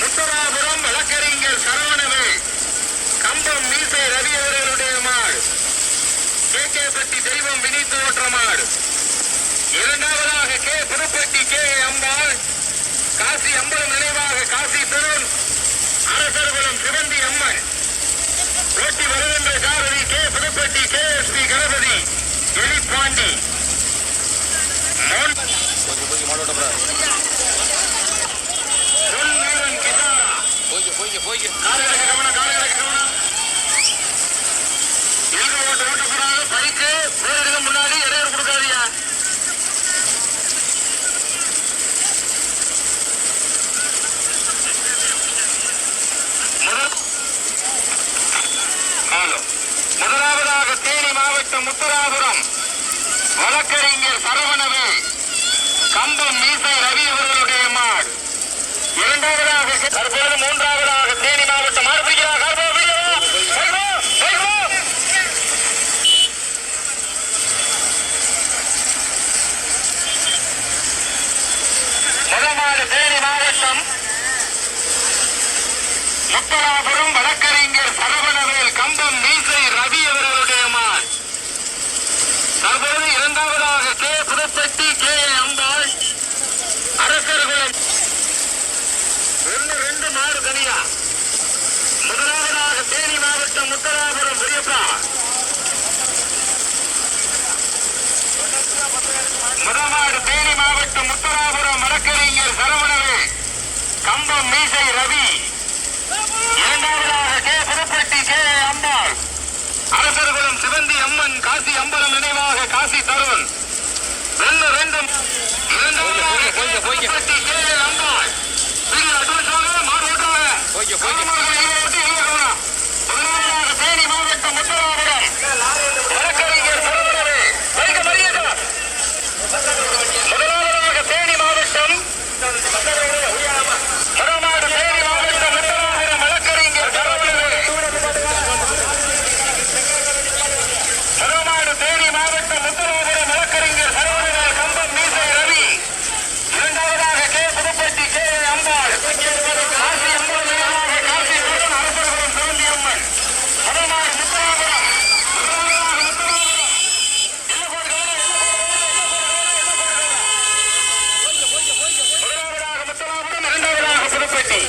முத்தராபுரம் வழக்கறிஞர் சரவணவேல் கம்பம் மீசை ரவி அவர்களுடைய மாடு. கேகேபட்டி தெய்வம் வினித்து ஓற்ற மாடு. இரண்டாவதாக கே புதுப்பட்டி கே அம்பாள் காசி அம்பலம் நினைவாக காசி பெருன் அரசர்குளம் சிவந்தி அம்மன். ஓட்டி வருகின்ற சாரதி K Puduppatti K S P Ganapathi Elipandi. முன்னாடி இடையூறு கொடுக்காதீங்க. முதலாவதாக தேனி மாவட்டம் முத்தராபுரம் வழக்கறிஞர் சரவணவேல் கம்பம் மீசை ரவி அவர்களுடைய மாடு. இரண்டாவதாக தற்போது மூன்றாவதாக தேனி மாவட்டம் மாடு பிடிக்கிறார். முதலாவது தேனி மாவட்டம் முத்தராபுரம் வழக்கறிஞர் சரவணவேல் கம்பம் மீசை ரவி அவர்களுடைய மாடு. தற்போது இரண்டாவதாக கே புதுப்பட்டி கே அம்பாள் அரசர்குளம். ரெண்டு மாடு தனியா. முதலாவதாக தேனி மாவட்டம் முத்தராபுரம் பெரியப்பா. முதலாவது தேனி மாவட்டம் முத்தராபுரம் வழக்கறிஞர் சரவணவேல் கம்பம் மீசை ரவி. இரண்டாவதாக கே புதுப்பட்டி கே அம்பாள் அரசர்குளம் சிவந்தி அம்மன் காசி அம்பலம் நினைவாக காசி தருண். இரண்டாவதாக புதுப்பட்டி கே அம்பாள் மாடு ஓட்டுவாங்க. முதலாவதாக தேனி மாவட்டம் முத்தராபுரம் வழக்கறிஞர் சரவணவேல். முதலாவதாக தேனி மாவட்டம் முதலாவது தேனி மாவட்டம் முத்தராபுரம் வழக்கறிஞர் சரவணவேல். முதலாவது தேனி மாவட்டம் முத்தராபுரம் வழக்கறிஞர் சரவணவேல் கம்பம் மீசை ரவி. இரண்டாவதாக கே புதுப்பட்டி கே அம்பாள் காசி அம்பலம் நினைவாக காசி பெருன் அரசர்குளம் சிவந்தி அம்மன். முதலாவது முத்தராபுரம் இரண்டாவதாக புதுப்பட்டி